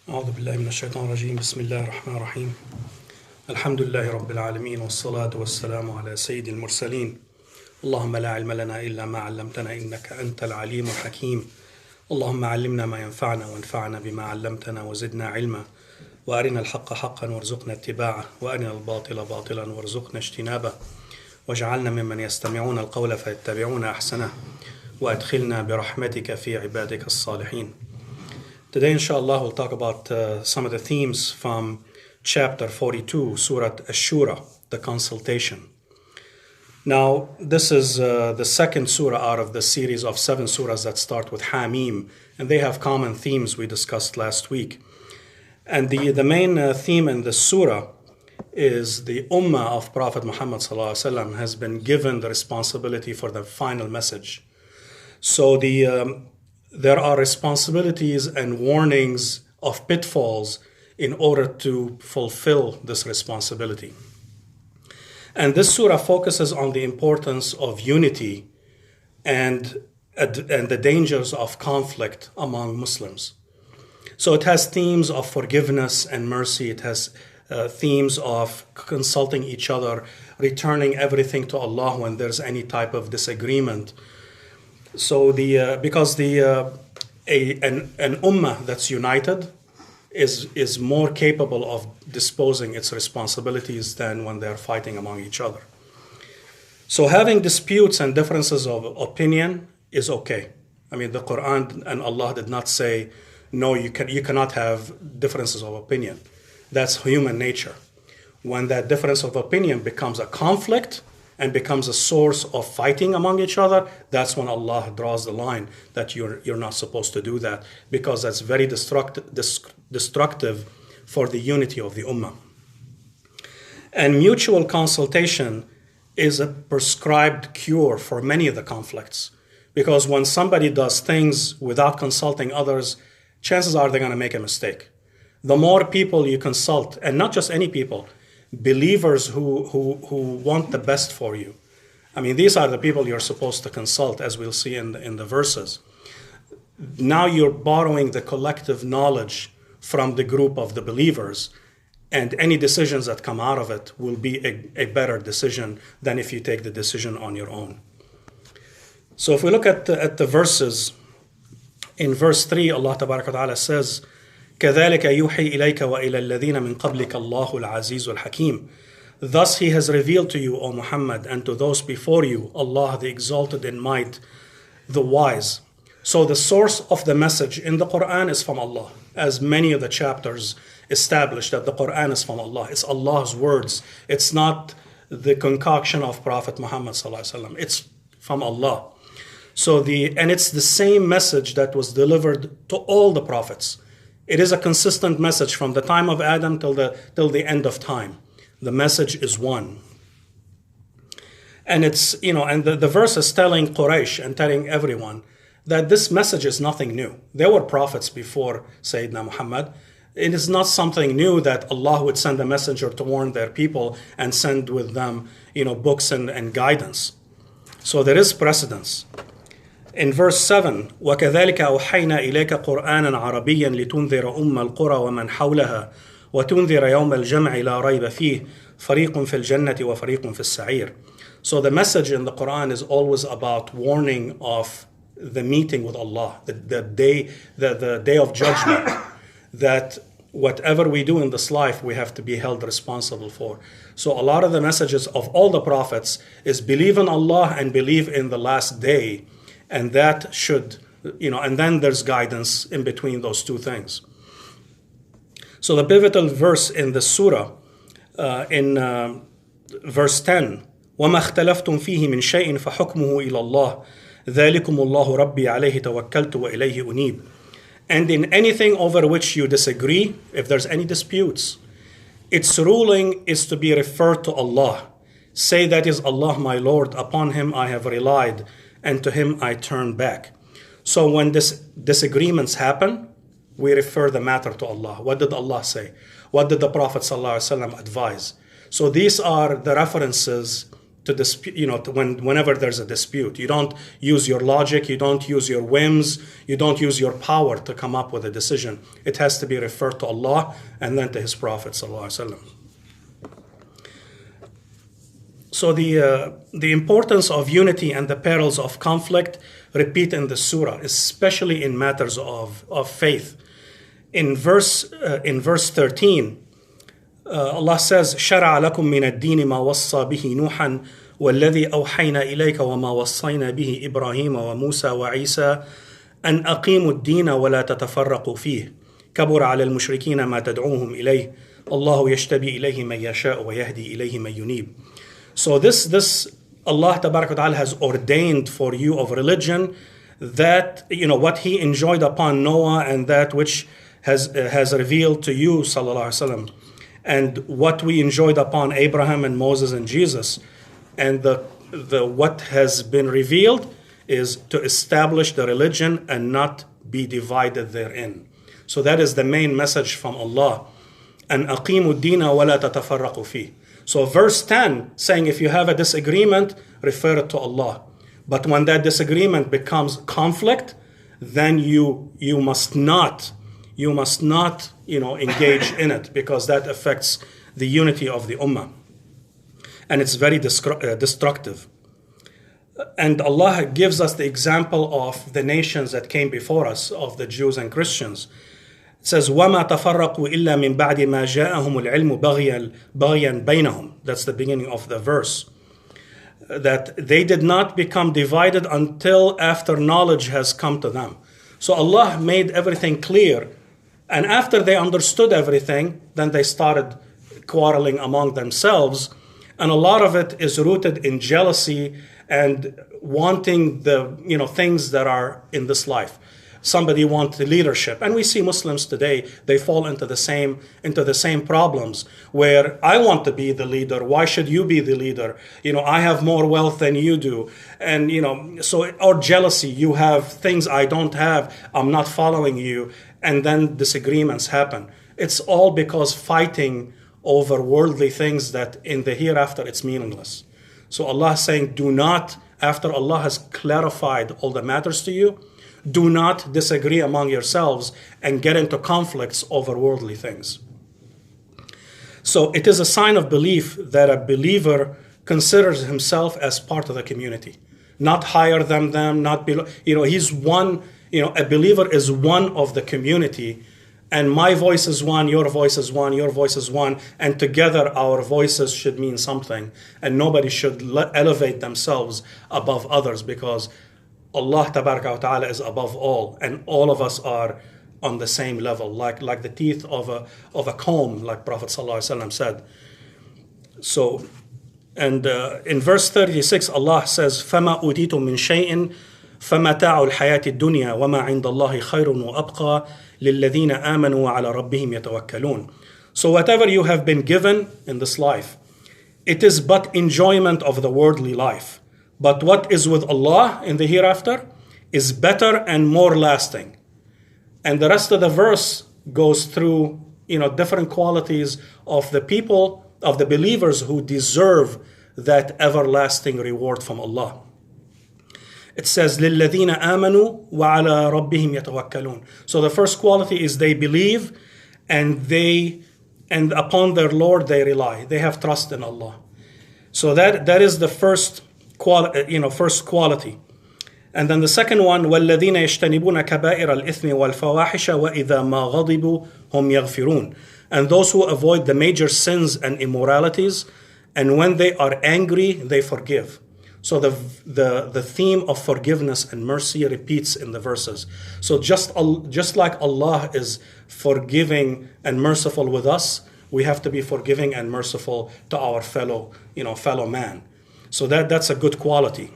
أعوذ بالله من الشيطان الرجيم بسم الله الرحمن الرحيم الحمد لله رب العالمين والصلاة والسلام على سيد المرسلين اللهم لا علم لنا إلا ما علمتنا إنك أنت العليم الحكيم اللهم علمنا ما ينفعنا وانفعنا بما علمتنا وزدنا علما وأرنا الحق حقا وارزقنا اتباعه وأرنا الباطل باطلا وارزقنا اجتنابه واجعلنا ممن يستمعون القول فيتبعون أحسنه وأدخلنا برحمتك في عبادك الصالحين. Today, inshallah, we'll talk about some of the themes from chapter 42, Surah Ash-Shuraa, the Consultation. Now, this is the second surah out of the series of 7 surahs that start with Hamim, and they have common themes we discussed last week. And the main theme in the surah is the Ummah of Prophet Muhammad ﷺ has been given the responsibility for the final message. So there are responsibilities and warnings of pitfalls in order to fulfill this responsibility. And this surah focuses on the importance of unity and the dangers of conflict among Muslims. So it has themes of forgiveness and mercy. It has themes of consulting each other, returning everything to Allah when there's any type of disagreement. So because an ummah that's united is more capable of disposing its responsibilities than when they're fighting among each other. So having disputes and differences of opinion is okay. I mean, the Quran and Allah did not say, no, you cannot have differences of opinion. That's human nature. When that difference of opinion becomes a conflict and becomes a source of fighting among each other, that's when Allah draws the line that you're not supposed to do that, because that's very destructive for the unity of the ummah. And mutual consultation is a prescribed cure for many of the conflicts, because when somebody does things without consulting others, chances are they're going to make a mistake. The more people you consult, and not just any people, believers who want the best for you. I mean, these are the people you're supposed to consult, as we'll see in the verses. Now you're borrowing the collective knowledge from the group of the believers, and any decisions that come out of it will be a better decision than if you take the decision on your own. So if we look at the verses, in verse 3, Allah Tabaraka wa Ta'ala says, كذلك يوحي إليك وإلى الذين من قبلك الله العزيز الحكيم. Thus he has revealed to you, O Muhammad, and to those before you, Allah the exalted in might, the wise. So the source of the message in the Quran is from Allah, as many of the chapters establish that the Quran is from Allah. It's Allah's words. It's not the concoction of Prophet Muhammad ﷺ. It's from Allah. And it's the same message that was delivered to all the prophets. It is a consistent message from the time of Adam till the end of time. The message is one. And it's, and the verse is telling Quraysh and telling everyone that this message is nothing new. There were prophets before Sayyidina Muhammad. It is not something new that Allah would send a messenger to warn their people and send with them, books and guidance. So there is precedence. In verse 7, وَكَذَلِكَ أَوْحَيْنَا إِلَيْكَ قُرْآنًا عَرَبِيًّا لِتُنذِرَ أُمَّ الْقُرَى وَمَنْ حَوْلَهَا وَتُنذِرَ يَوْمَ الْجَمْعِ لَا رَيْبَ فِيهِ فَرِيقٌ فِي الْجَنَّةِ وَفَرِيقٌ فِي السَّعِيرِ. So the message in the Quran is always about warning of the meeting with Allah, the day of judgment, that whatever we do in this life, we have to be held responsible for. So a lot of the messages of all the prophets is believe in Allah and believe in the last day. And that should, and then there's guidance in between those two things. So the pivotal verse in the surah, in verse 10, وَمَا اخْتَلَفْتُمْ فِيهِ مِنْ شَيْءٍ فَحُكْمُهُ إِلَى اللَّهِ ذَلِكُمُ اللَّهُ رَبِّي عَلَيْهِ تَوَكَّلْتُ وَإِلَيْهِ أُنِيبُ. And in anything over which you disagree, if there's any disputes, its ruling is to be referred to Allah. Say that is Allah my Lord, upon him I have relied, and to him I turn back. So when disagreements happen, we refer the matter to Allah. What did Allah say? What did the Prophet ﷺ advise? So these are the references dispute, whenever there's a dispute. You don't use your logic, you don't use your whims, you don't use your power to come up with a decision. It has to be referred to Allah and then to His Prophet sallallahu alaihi wasallam. So the importance of unity and the perils of conflict repeat in the surah, especially in matters of faith. In verse 13, Allah says, شرع لكم من الدين ما وصى به نوحا والذي أوحينا إليك وما وصينا به إبراهيم وموسى وعيسى أن أقيموا الدين ولا تتفرقوا فيه كبر على المشركين ما تدعوهم إليه الله يجتبي إليه من يشاء ويهدي إليه من ينيب. So this Allah Tabarak wa Ta'ala has ordained for you of religion that, what He enjoyed upon Noah and that which has revealed to you, sallallahu alaihi wasallam, and what we enjoyed upon Abraham and Moses and Jesus. And the what has been revealed is to establish the religion and not be divided therein. So that is the main message from Allah. أن أقيموا الدين ولا تتفرقوا فيه. So verse 10 saying if you have a disagreement, refer it to Allah. But when that disagreement becomes conflict, then you must not engage in it, because that affects the unity of the ummah. And it's very destructive. And Allah gives us the example of the nations that came before us, of the Jews and Christians. It says, وَمَا تَفَرَّقُوا إِلَّا مِن بَعْدِ مَا جَاءَهُمُ الْعِلْمُ بَغْيًا بَيْنَهُم. That's the beginning of the verse. That they did not become divided until after knowledge has come to them. So Allah made everything clear. And after they understood everything, then they started quarreling among themselves. And a lot of it is rooted in jealousy and wanting the things that are in this life. Somebody wants the leadership, and we see Muslims today, they fall into the same problems where I want to be the leader. Why should you be the leader? I have more wealth than you do, and or jealousy. You have things I don't have. I'm not following you, and then disagreements happen. It's all because fighting over worldly things that in the hereafter it's meaningless. So Allah is saying, do not, after Allah has clarified all the matters to you, do not disagree among yourselves and get into conflicts over worldly things. So it is a sign of belief that a believer considers himself as part of the community, not higher than them, not below. He's one. A believer is one of the community, and my voice is one, your voice is one, your voice is one, and together our voices should mean something, and nobody should elevate themselves above others, because Allah Tabaraka wa Ta'ala is above all, and all of us are on the same level, like the teeth of a comb, like Prophet Sallallahu Alaihi Wasallam said. So, and in verse 36, Allah says, فَمَا أُوتِيتُم مِّن شَيْءٍ فَمَتَاعُ الْحَيَاةِ الدُّنْيَا وَمَا عِندَ اللَّهِ خَيْرٌ وَأَبْقَى لِلَّذِينَ آمَنُوا وَعَلَى رَبِّهِمْ يَتَوَكَّلُونَ. So whatever you have been given in this life, it is but enjoyment of the worldly life. But what is with Allah in the hereafter is better and more lasting. And the rest of the verse goes through, different qualities of the people, of the believers who deserve that everlasting reward from Allah. It says, لِلَّذِينَ آمَنُوا وَعَلَى رَبِّهِمْ يَتَوَكَّلُونَ. So the first quality is they believe and upon their Lord they rely. They have trust in Allah. So that is the first quality. And then the second one, وَالَّذِينَ يَجْتَنِبُونَ كَبَائِرَ الْإِثْمِ وَالْفَوَاحِشَ وَإِذَا مَا غَضِبُوا هُمْ يَغْفِرُونَ. And those who avoid the major sins and immoralities, and when they are angry, they forgive. So the theme of forgiveness and mercy repeats in the verses. So just like Allah is forgiving and merciful with us, we have to be forgiving and merciful to our fellow man. So that's a good quality.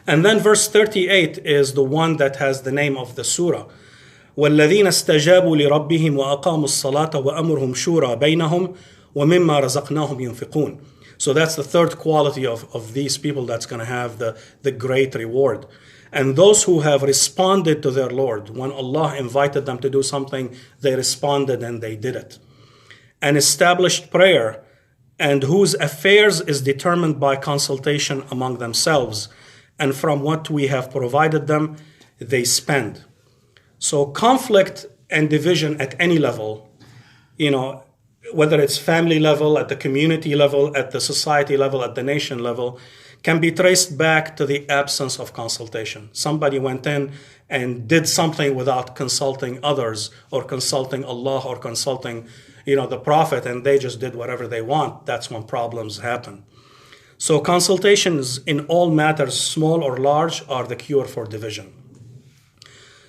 And then verse 38 is the one that has the name of the surah. وَالَّذِينَ اسْتَجَابُوا لِرَبِّهِمْ وَأَقَامُوا الصَّلَاةَ وَأَمْرُهُمْ شُورَى بَيْنَهُمْ وَمِمَّا رَزَقْنَاهُمْ يُنْفِقُونَ. So that's the third quality of these people that's going to have the great reward. And those who have responded to their Lord, when Allah invited them to do something, they responded and they did it. And established prayer and whose affairs is determined by consultation among themselves, and from what we have provided them, they spend. So conflict and division at any level, whether it's family level, at the community level, at the society level, at the nation level, can be traced back to the absence of consultation. Somebody went in and did something without consulting others, or consulting Allah, or consulting the Prophet, and they just did whatever they want. That's when problems happen. So consultations in all matters, small or large, are the cure for division.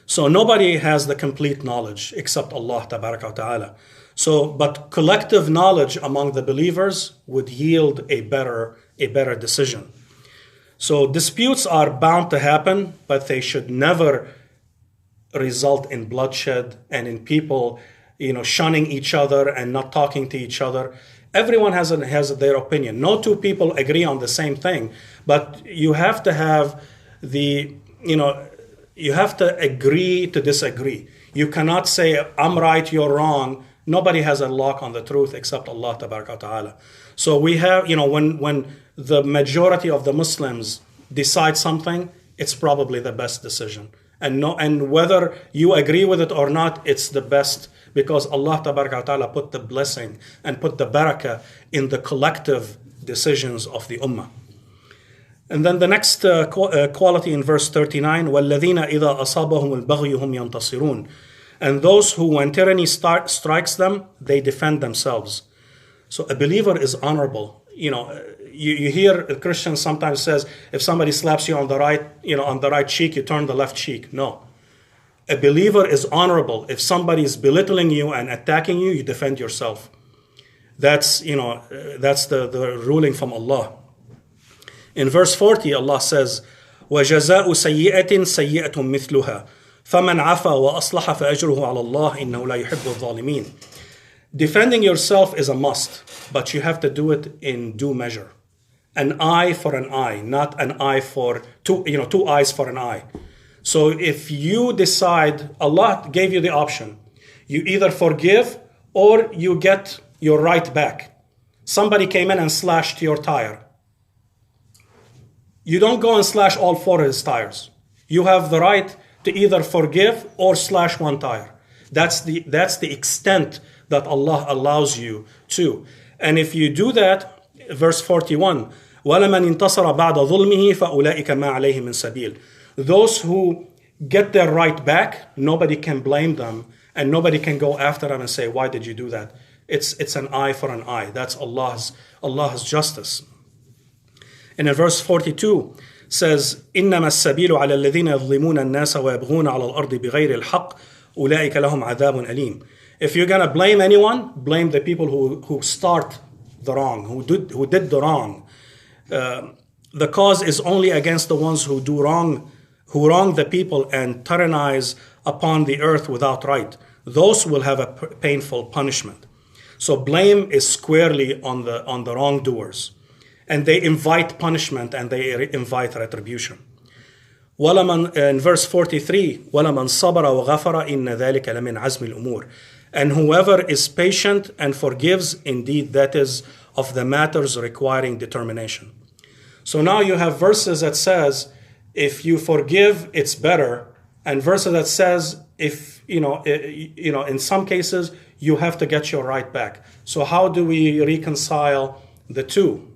So nobody has the complete knowledge except Allah Ta'ala. But collective knowledge among the believers would yield a better decision. So disputes are bound to happen, but they should never result in bloodshed and in people shunning each other and not talking to each other. Everyone has their opinion. No two people agree on the same thing, but you have to have you have to agree to disagree. You cannot say, I'm right, you're wrong. Nobody has a lock on the truth except Allah Ta'ala. So we have, when the majority of the Muslims decide something, it's probably the best decision. And whether you agree with it or not, it's the best, because Allah Ta'ala put the blessing and put the barakah in the collective decisions of the ummah. And then the next quality in verse 39, وَالَّذِينَ إِذَا أَصَابَهُمُ الْبَغْيُ هُمْ يَنْتَصِرُونَ. And those who, when tyranny strikes them, they defend themselves. So a believer is honorable. You hear a Christian sometimes says, if somebody slaps you on the right cheek, you turn the left cheek. No. A believer is honorable. If somebody is belittling you and attacking you, you defend yourself. That's the ruling from Allah. In verse 40, Allah says, وَجَزَاءُ سَيِّئَةٍ سَيِّئَةٌ مِثْلُهَا فَمَنْ عَفَى وَأَصْلَحَ فَأَجْرُهُ عَلَى اللَّهِ إِنَّهُ لَا يُحِبُّ الظَّالِمِينَ. Defending yourself is a must, but you have to do it in due measure. An eye for an eye, not an eye for two eyes for an eye. So if you decide, Allah gave you the option, you either forgive or you get your right back. Somebody came in and slashed your tire. You don't go and slash all four of his tires. You have the right to either forgive or slash one tire. That's the extent that Allah allows you to. And if you do that, verse 41, وَلَمَنْ انْتَصَرَ بَعْدَ ظُلْمِهِ فَأُولَٰئِكَ مَا عَلَيْهِمْ مِنْ سَبِيلٍ. Those who get their right back, nobody can blame them, and nobody can go after them and say, why did you do that? It's an eye for an eye. That's Allah's justice. And in verse 42 says, إِنَّمَا السَّبِيلُ عَلَى الَّذِينَ يَظْلِمُونَ النَّاسَ وَيَبْغُونَ عَلَى الْأَرْضِ بِغَيْرِ الْحَقِّ أُولَٰئِكَ لَهُمْ عَذَابٌ أَلِيمٌ. If you're going to blame anyone, blame the people who start the wrong, who did the wrong. The cause is only against the ones who wrong the people and tyrannize upon the earth without right. Those will have a painful punishment. So blame is squarely on the wrongdoers. And they invite punishment and they invite retribution. In verse 43, وَلَمَنْ صَبَرَ وَغَفَرَ إِنَّ ذَلِكَ لَمِنْ عَزْمِ الْأُمُورِ. And whoever is patient and forgives, indeed that is of the matters requiring determination. So now you have verses that says, if you forgive, it's better. And verses that says, if in some cases, you have to get your right back. So how do we reconcile the two?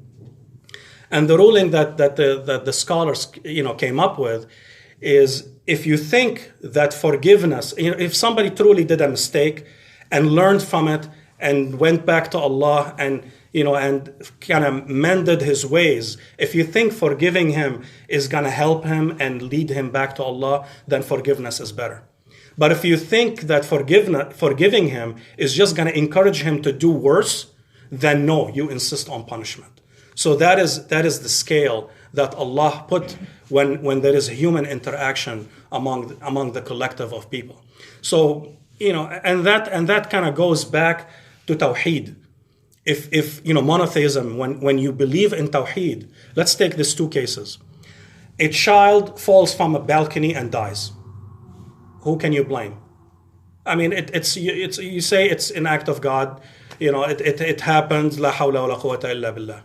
And the ruling that the scholars came up with is, if you think that forgiveness, if somebody truly did a mistake and learned from it and went back to Allah and kind of mended his ways, if you think forgiving him is going to help him and lead him back to Allah, then forgiveness is better. But if you think that forgiving him is just going to encourage him to do worse, then no, you insist on punishment. So that is the scale that Allah put when there is a human interaction among the collective of people. So and that kind of goes back to Tawheed. If monotheism, when you believe in Tawheed, let's take these two cases. A child falls from a balcony and dies. Who can you blame? I mean, you say it's an act of God. it happens, la hawla wa la quwwata illa billah.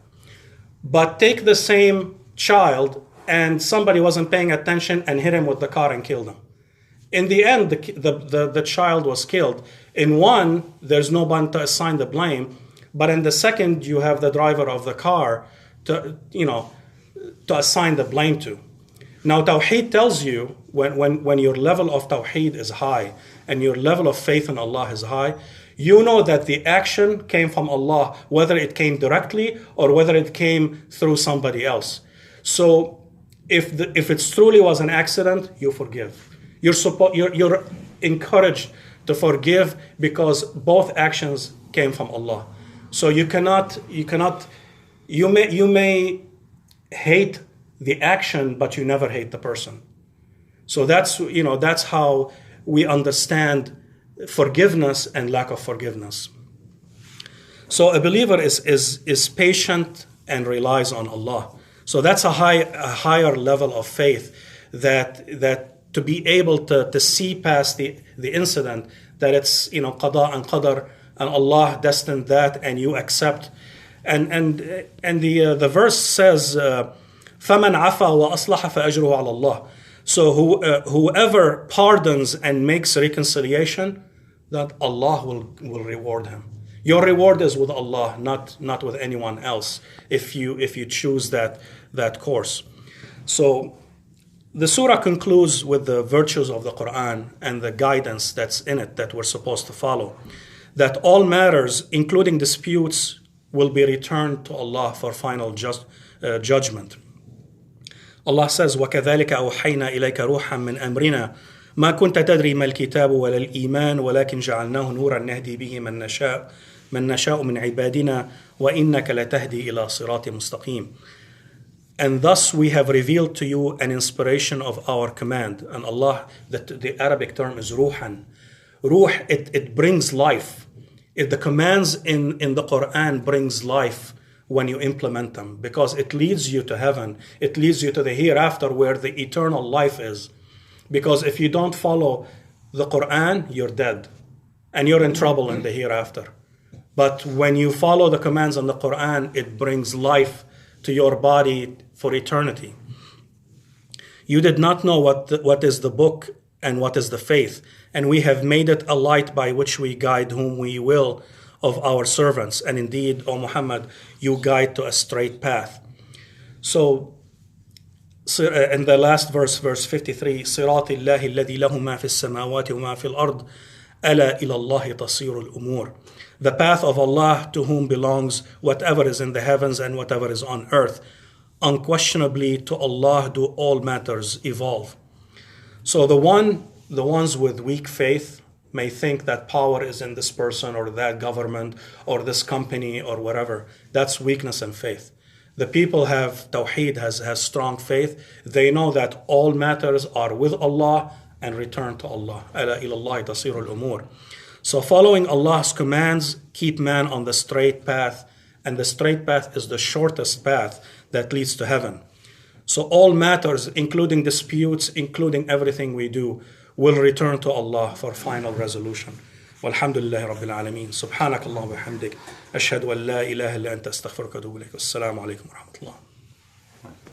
But take the same child and somebody wasn't paying attention and hit him with the car and killed him. In the end, the child was killed. In one, there's no one to assign the blame, but in the second, you have the driver of the car to assign the blame to. Now, Tawheed tells you when your level of Tawheed is high and your level of faith in Allah is high, you know that the action came from Allah, whether it came directly or whether it came through somebody else. So if it truly was an accident, you forgive. You're encouraged to forgive because both actions came from Allah. So you may hate the action, but you never hate the person. So that's how we understand forgiveness and lack of forgiveness. So a believer is patient and relies on Allah. So that's a higher level of faith that to be able to see past the incident, that it's qada and qadar, and Allah destined that, and you accept. And the verse says, فَمَنْ عَفَى وَأَصْلَحَ فَأَجْرُهُ عَلَى اللَّهِ. So whoever pardons and makes reconciliation, that Allah will reward him. Your reward is with Allah, not with anyone else, if you choose that course. So the surah concludes with the virtues of the Quran and the guidance that's in it that we're supposed to follow. That all matters, including disputes, will be returned to Allah for final judgment. Allah says, وَكَذَلِكَ أَوْحَيْنَا إِلَيْكَ رُوحًا مِّنْ أَمْرِنَا مَا كُنْتَ تَدْرِي مَا الْكِتَابُ وَلَا الْإِيمَانُ وَلَكِنْ جَعَلْنَاهُ نُورًا نَهْدِي بِهِ مَن نَشَاءُ مِنْ عِبَادِنَا وَإِنَّكَ لَتَهْدِي إِلَى صِرَاطٍ مُسْتَقِيمٍ. And thus we have revealed to you an inspiration of our command. And Allah, the Arabic term is ruhan. Ruh, it brings life. The commands in the Quran brings life when you implement them, because it leads you to heaven. It leads you to the hereafter where the eternal life is. Because if you don't follow the Quran, you're dead and you're in trouble in the hereafter. But when you follow the commands in the Quran, it brings life to your body for eternity. You did not know what is the book and what is the faith, and we have made it a light by which we guide whom we will of our servants. And indeed, O Muhammad, you guide to a straight path. So in the last verse 53, صراط الله الذي له ما في السماوات وما في الأرض ألا إلى الله تصير الأمور. The path of Allah, to whom belongs whatever is in the heavens and whatever is on earth. Unquestionably, to Allah do all matters evolve. So the ones with weak faith may think that power is in this person or that government or this company or whatever. That's weakness in faith. The people have Tawheed, has strong faith. They know that all matters are with Allah and return to Allah. أَلَا إِلَى اللَّهِ تَصِيرُ الْأُمُورِ. So following Allah's commands keep man on the straight path, and the straight path is the shortest path that leads to heaven. So all matters, including disputes, including everything we do, will return to Allah for final resolution. Walhamdulillahi Rabbil Alameen. Subhanakallah wa bihamdik. Ashhadu an la ilaha illa anta astaghfiruka wa atubu ilayk. Assalamu alaikum wa rahmatullah.